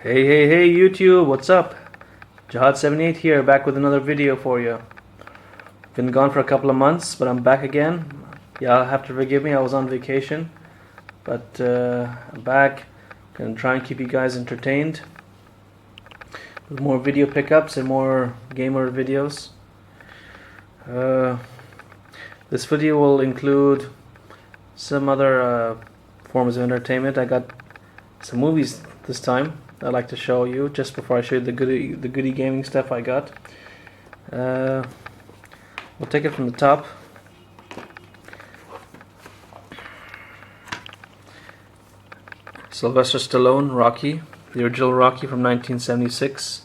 Hey YouTube, what's up? Jihad78 here, back with another video for you. Been gone for a couple of months, but I'm back again. Y'all have to forgive me, I was on vacation. But I'm back, gonna try and keep you guys entertained with more video pickups and more gamer videos. This video will include some other forms of entertainment. I got some movies this time I'd like to show you just before I show you the goody gaming stuff I got. We'll take it from the top. Sylvester Stallone, Rocky, the original Rocky from 1976,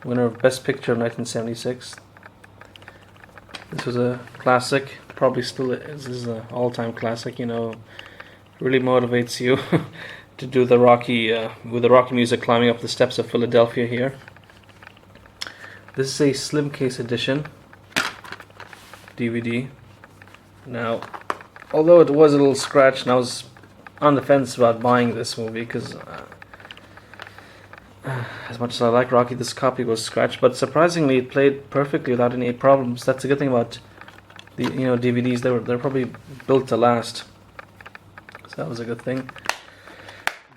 winner of Best Picture of 1976. This was a classic, probably still is. This is an all-time classic. You know, really motivates you to do the Rocky with the Rocky music climbing up the steps of Philadelphia here. This is a slim case edition DVD. Now, although it was a little scratched, and I was on the fence about buying this movie because as much as I like Rocky, this copy was scratched, but surprisingly it played perfectly without any problems. That's a good thing about the DVDs. They're probably built to last, so that was a good thing.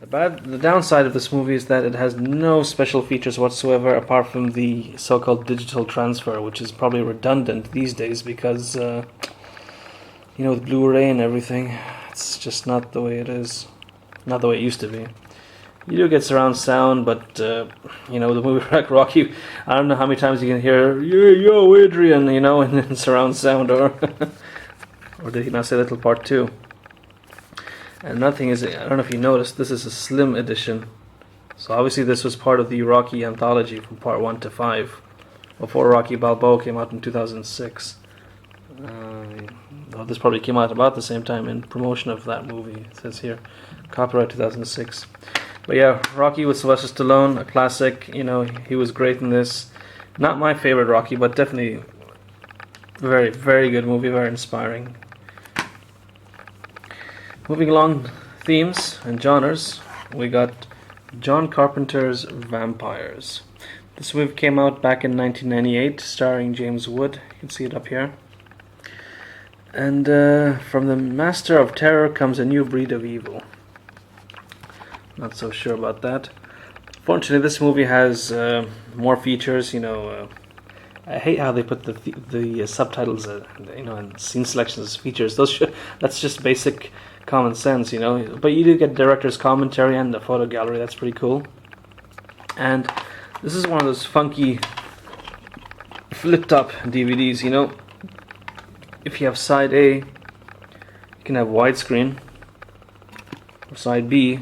The downside of this movie is that it has no special features whatsoever apart from the so-called digital transfer, which is probably redundant these days because with Blu-ray and everything, it's just not the way it is, not the way it used to be. You do get surround sound, but the movie like Rocky, I don't know how many times you can hear yo Adrian, in surround sound, or or did he not say little part 2? And another thing is, I don't know if you noticed, this is a slim edition. So obviously this was part of the Rocky anthology from part 1 to 5, before Rocky Balboa came out in 2006. This probably came out about the same time in promotion of that movie. It says here, copyright 2006. But yeah, Rocky with Sylvester Stallone, a classic. He was great in this. Not my favorite Rocky, but definitely very, very good movie, very inspiring. Moving along themes and genres, we got John Carpenter's Vampires. This movie came out back in 1998, starring James Wood. You can see it up here. And from the master of terror comes a new breed of evil. Not so sure about that. Fortunately, this movie has more features. I hate how they put the subtitles, and scene selections as features. That's just basic common sense, But you do get director's commentary and the photo gallery. That's pretty cool. And this is one of those funky flip-top DVDs. If you have side A, you can have widescreen, or side B, you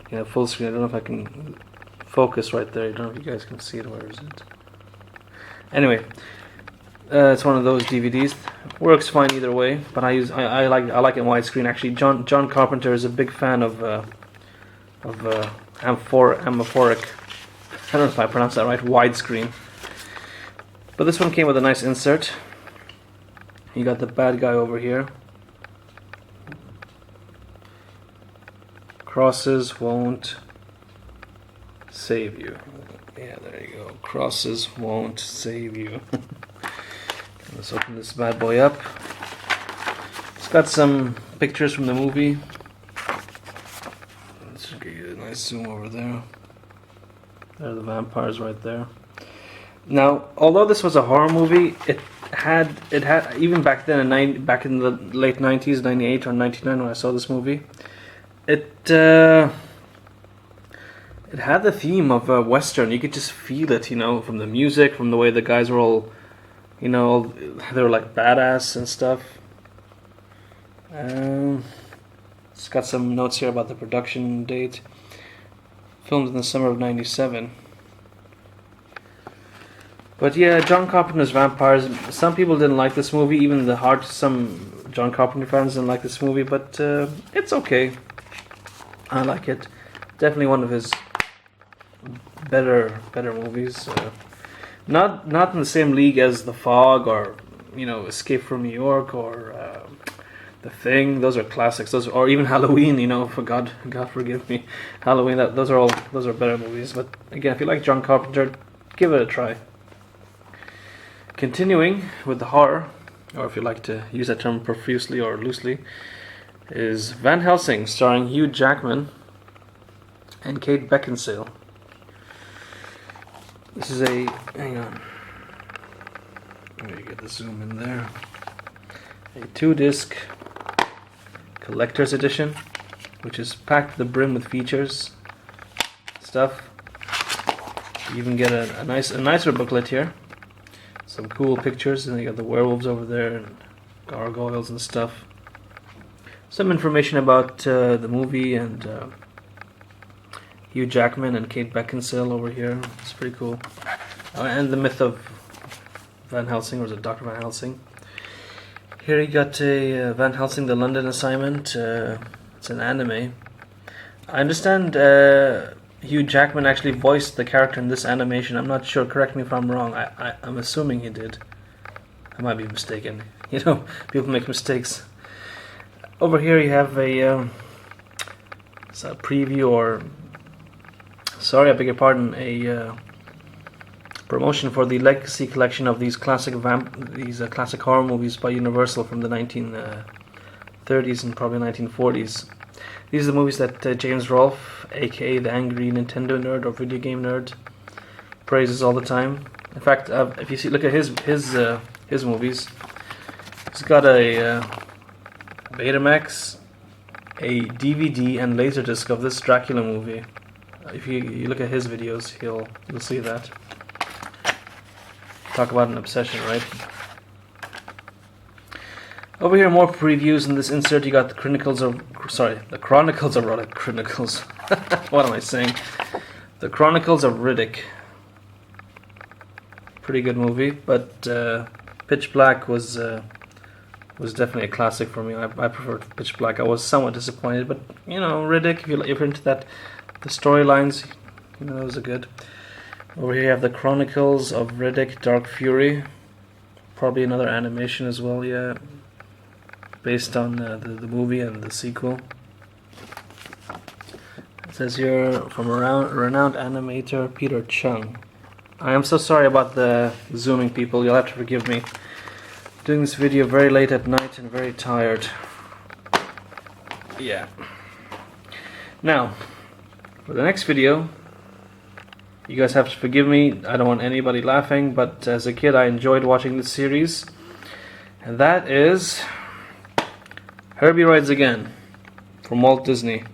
can have full screen. I don't know if I can focus right there. I don't know if you guys can see it. Where is it? Anyway, it's one of those DVDs. Works fine either way, but I like it in widescreen. Actually, John Carpenter is a big fan of amphoric. I don't know if I pronounced that right. Widescreen. But this one came with a nice insert. You got the bad guy over here. Crosses won't save you. Yeah, there you go. Crosses won't save you. Let's open this bad boy up. It's got some pictures from the movie. Let's get you a nice zoom over there. There are the vampires right there. Now, although this was a horror movie, it had even back then, back in the late 90s, 98 or 99 when I saw this movie, it had the theme of a Western. You could just feel it, from the music, from the way the guys were all, they were like badass and stuff. It's got some notes here about the production date. Filmed in the summer of '97. But yeah, John Carpenter's Vampires. Some people didn't like this movie. Even some John Carpenter fans didn't like this movie. But it's okay. I like it. Definitely one of his better movies. Not in the same league as The Fog or Escape from New York or The Thing, those are classics. Those, or even Halloween, you know, for God forgive me, Halloween. Those are better movies. But again, if you like John Carpenter, give it a try. Continuing with the horror, or if you like to use that term profusely or loosely, is Van Helsing, starring Hugh Jackman and Kate Beckinsale. This is a, hang on, let me get the zoom in there. A 2-disc collector's edition, which is packed to the brim with features, stuff. You even get a nicer booklet here. Some cool pictures, and you got the werewolves over there and gargoyles and stuff. Some information about the movie and Hugh Jackman and Kate Beckinsale over here. It's pretty cool. And the myth of Van Helsing, or is it Dr. Van Helsing? Here you got a Van Helsing, The London Assignment. It's an anime. I understand Hugh Jackman actually voiced the character in this animation. I'm not sure, correct me if I'm wrong. I'm assuming he did. I might be mistaken. You know, people make mistakes. Over here you have it's a preview, or sorry, I beg your pardon, a promotion for the Legacy collection of these classic classic horror movies by Universal from the 1930s and probably 1940s. These are the movies that James Rolfe, aka the angry Nintendo nerd or video game nerd, praises all the time. In fact, if you look at his movies, he's got a Betamax, a DVD, and Laserdisc of this Dracula movie. If you look at his videos, you'll see that. Talk about an obsession, right? Over here, more previews. In this insert, you got the Chronicles of Chronicles. What am I saying? The Chronicles of Riddick. Pretty good movie, but Pitch Black was definitely a classic for me. I preferred Pitch Black. I was somewhat disappointed, but you know, Riddick. If you're into that, the storylines, you know, those are good. Over here you have the Chronicles of Riddick, Dark Fury. Probably another animation as well, yeah. Based on the movie and the sequel. It says here, from renowned animator Peter Chung. I am so sorry about the zooming, people. You'll have to forgive me. Doing this video very late at night and very tired. Yeah. Now, for the next video, you guys have to forgive me. I don't want anybody laughing, but as a kid I enjoyed watching this series. And that is Herbie Rides Again from Walt Disney.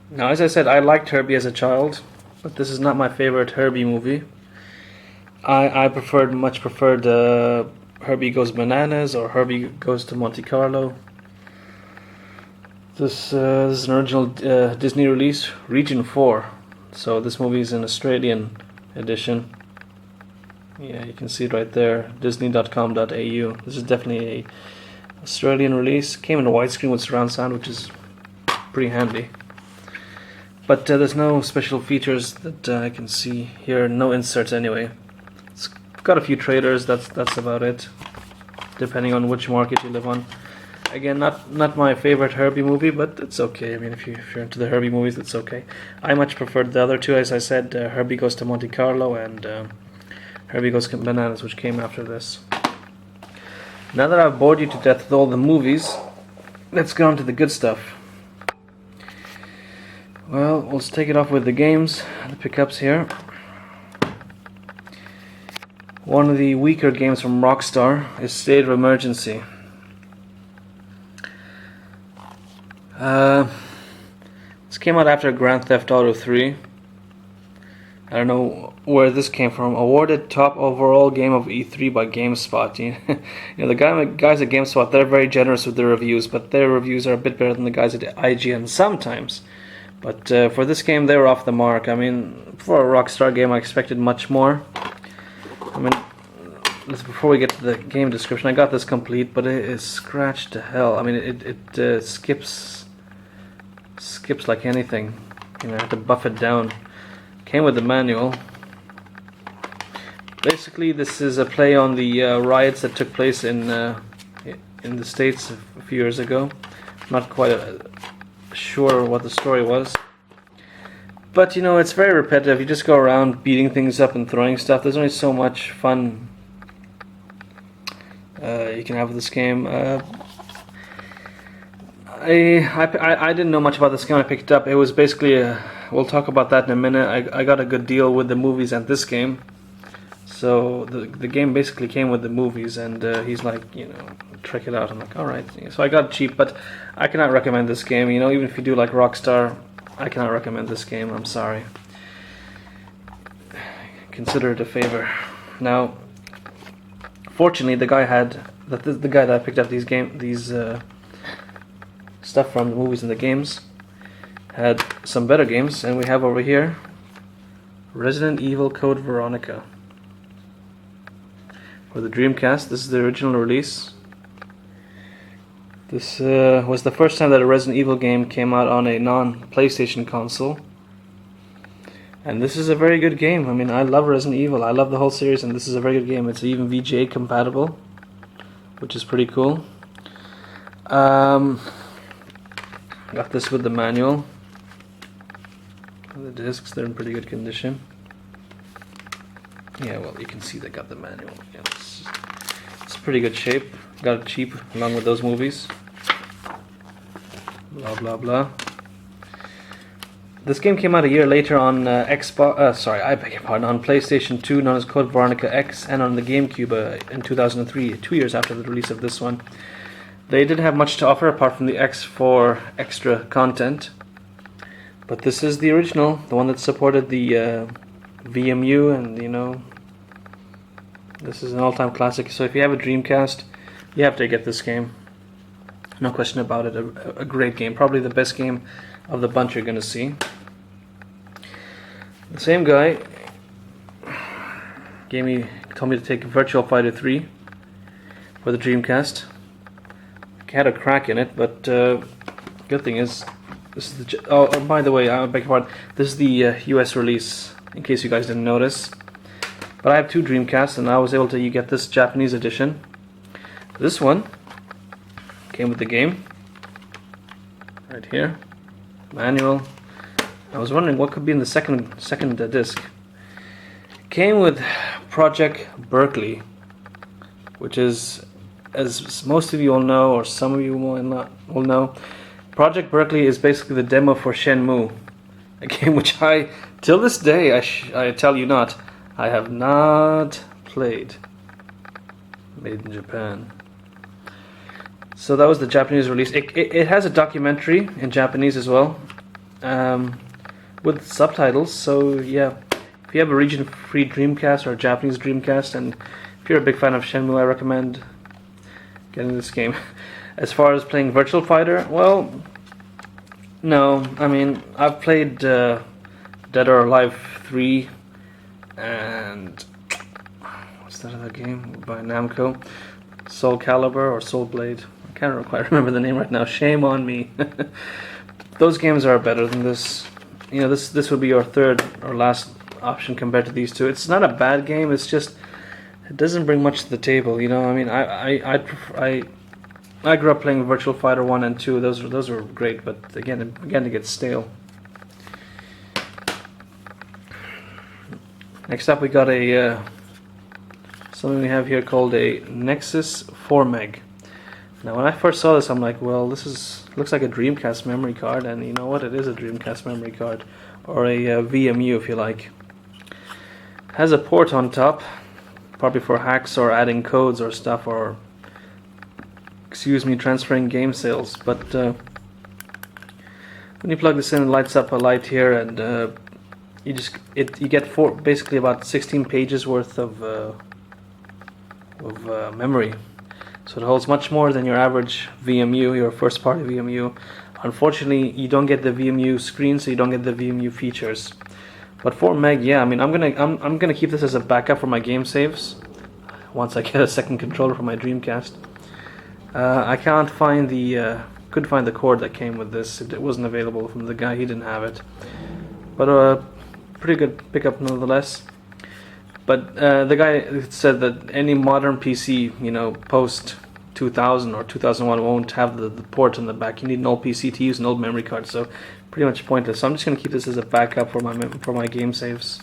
Now, as I said, I liked Herbie as a child, but this is not my favorite Herbie movie. I much preferred Herbie Goes Bananas or Herbie Goes to Monte Carlo. This is an original Disney release, Region 4. So this movie is an Australian edition. Yeah, you can see it right there, disney.com.au. This is definitely a Australian release. Came in a widescreen with surround sound, which is pretty handy. But there's no special features that I can see here. No inserts anyway. It's got a few trailers. That's about it. Depending on which market you live on. Again, not my favorite Herbie movie, but it's okay. I mean, if you're into the Herbie movies, it's okay. I much preferred the other two, as I said, Herbie Goes to Monte Carlo and Herbie Goes Bananas, which came after this. Now that I've bored you to death with all the movies, let's get on to the good stuff. Well, let's take it off with the games, the pickups here. One of the weaker games from Rockstar is State of Emergency. This came out after Grand Theft Auto 3. I don't know where this came from. Awarded top overall game of E3 by GameSpot. You know, the guys at GameSpot, they're very generous with their reviews, but their reviews are a bit better than the guys at IGN sometimes. But for this game, they were off the mark. I mean, for a Rockstar game, I expected much more. I mean, before we get to the game description, I got this complete, but it is scratched to hell. I mean, it skips like anything. You know, I had to buff it down. Came with the manual. Basically, this is a play on the riots that took place in in the States a few years ago. Not quite sure what the story was. But you know, it's very repetitive. You just go around beating things up and throwing stuff. There's only so much fun you can have with this game. I didn't know much about this game I picked up. It was basically we'll talk about that in a minute. I got a good deal with the movies and this game. So the game basically came with the movies, and he's like, you know, check it out. I'm like, alright. So I got it cheap, but I cannot recommend this game. You know, even if you do like Rockstar, I cannot recommend this game. I'm sorry. Consider it a favor. Now, fortunately, the guy that I picked up these stuff from the movies and the games had some better games, and we have over here Resident Evil Code Veronica for the Dreamcast. This is the original release. This was the first time that a Resident Evil game came out on a non-PlayStation console. And this is a very good game. I mean, I love Resident Evil. I love the whole series, and this is a very good game. It's even VGA compatible, which is pretty cool. Got this with the manual. The discs, they're in pretty good condition. Yeah, well, you can see they got the manual. Yeah, it's pretty good shape. Got it cheap along with those movies. Blah blah blah. This game came out a year later on Xbox. I beg your pardon. On PlayStation 2, known as Code Veronica X, and on the GameCube in 2003, 2 years after the release of this one. They didn't have much to offer apart from the X for extra content. But this is the original, the one that supported the VMU, and you know, this is an all-time classic. So if you have a Dreamcast, you have to get this game. No question about it. A great game, probably the best game of the bunch you're gonna see. The same guy told me to take Virtual Fighter 3 for the Dreamcast. Had a crack in it, but good thing is this is the. Oh, by the way, I beg your pardon. This is the US release, in case you guys didn't notice. But I have two Dreamcasts, and I was able to get this Japanese edition. This one came with the game right here, manual. I was wondering what could be in the second disc. Came with Project Berkeley, which is, as most of you will know, or some of you will know, Project Berkeley is basically the demo for Shenmue, a game which I, till this day, I tell you not, I have not played. Made in Japan. So that was the Japanese release. It has a documentary in Japanese as well, with subtitles. So yeah, if you have a region-free Dreamcast or a Japanese Dreamcast, and if you're a big fan of Shenmue, I recommend getting this game. As far as playing Virtual Fighter, well, no. I mean, I've played Dead or Alive 3 and what's that other game by Namco? Soul Calibur or Soul Blade. I can't quite remember the name right now. Shame on me. Those games are better than this. You know, this would be your third or last option compared to these two. It's not a bad game. It's just it doesn't bring much to the table. You know, I mean, I grew up playing Virtual Fighter 1 and 2. Those were great, but again, it began to get stale. Next up, we got a something we have here called a Nexus 4 Meg. Now, when I first saw this, I'm like, well, looks like a Dreamcast memory card, and you know what? It is a Dreamcast memory card, or a VMU if you like. Has a port on top, probably for hacks or adding codes or stuff, or transferring game sales. But when you plug this in, it lights up a light here, and you get basically about 16 pages worth of memory. So it holds much more than your average VMU, your first party VMU. Unfortunately, you don't get the VMU screen, so you don't get the VMU features. But 4 meg, yeah, I mean, I'm gonna keep this as a backup for my game saves once I get a second controller for my Dreamcast. I can't find couldn't find the cord that came with this. It wasn't available from the guy. He didn't have it. But pretty good pickup nonetheless. But the guy said that any modern PC, you know, post 2000 or 2001 won't have the port on the back. You need an old PC to use an old memory card, so pretty much pointless. So I'm just going to keep this as a backup for my game saves.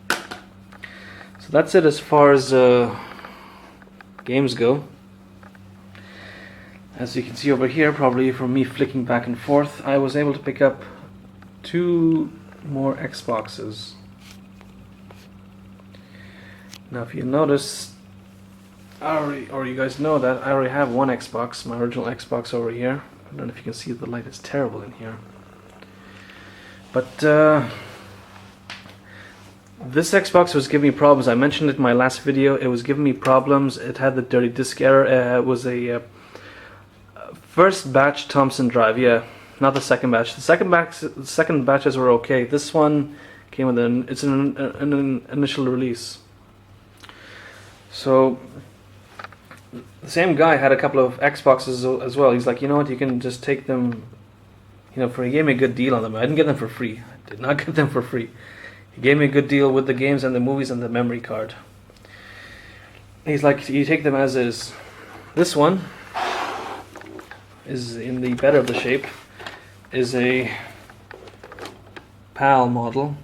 So that's it as far as games go. As you can see over here, probably from me flicking back and forth, I was able to pick up 2 more Xboxes. Now if you notice, or you guys know that I already have one Xbox, my original Xbox over here. I don't know if you can see, the light is terrible in here. But this Xbox was giving me problems. I mentioned it in my last video. It was giving me problems. It had the dirty disk error. It was a first batch Thompson drive, yeah, not the second batch. The second batches were okay. This one came with it's an initial release. So the same guy had a couple of Xboxes as well. He's like, you know what, you can just take them, you know, he gave me a good deal on them. I didn't get them for free. I did not get them for free. He gave me a good deal with the games and the movies and the memory card. He's like, you take them as is. This one is in the better of the shape, is a PAL model.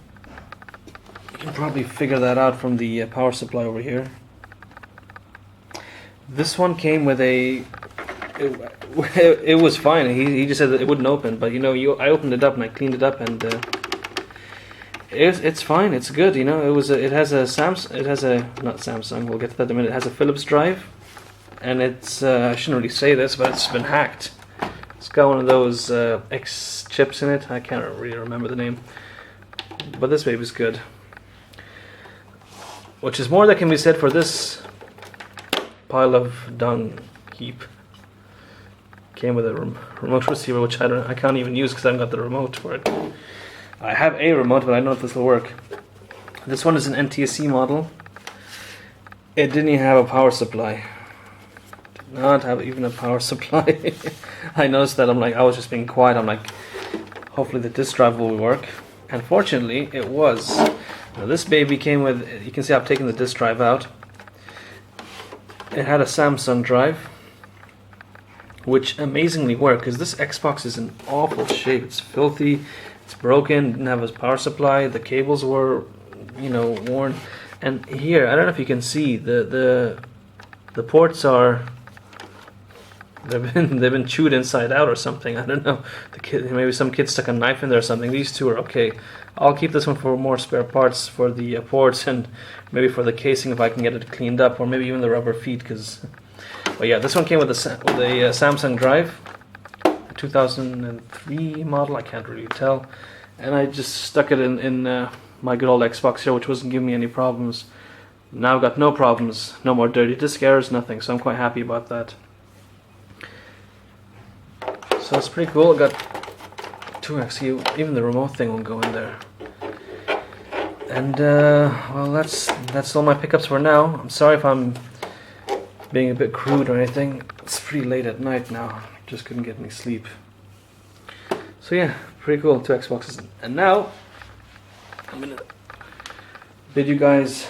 You can probably figure that out from the power supply over here. This one came with a it was fine. He just said that it wouldn't open, but you know, I opened it up and I cleaned it up, and it's fine. It's good. You know, it has a not Samsung. We'll get to that in a minute. It has a Philips drive, and it's I shouldn't really say this, but it's been hacked. It's got one of those X chips in it. I can't really remember the name, but this baby's good. Which is more that can be said for this pile of dung heap. Came with a remote receiver, which I can't even use because I haven't got the remote for it. I have a remote, but I don't know if this will work. This one is an NTSC model. It didn't even have a power supply. Did not have even a power supply. I noticed that. I was just being quiet. I'm like, hopefully the disk drive will work. And fortunately, it was. Now this baby came with, you can see I've taken the disk drive out. It had a Samsung drive, which amazingly worked, because this Xbox is in awful shape. It's filthy, it's broken, didn't have a power supply, the cables were, you know, worn. And here, I don't know if you can see, the ports are, they've been chewed inside out or something. I don't know. Maybe some kid stuck a knife in there or something. These two are okay. I'll keep this one for more spare parts for the ports, and maybe for the casing if I can get it cleaned up, or maybe even the rubber feet. But yeah, this one came with a Samsung drive, 2003 model. I can't really tell, and I just stuck it in my good old Xbox here, which wasn't giving me any problems. Now I've got no problems, no more dirty disk errors, nothing. So I'm quite happy about that. So it's pretty cool. I got 2 actually. Even the remote thing won't go in there. And well, that's all my pickups for now. I'm sorry if I'm being a bit crude or anything. It's pretty late at night now. Just couldn't get any sleep. So yeah, pretty cool. 2 Xboxes. And now I'm gonna bid you guys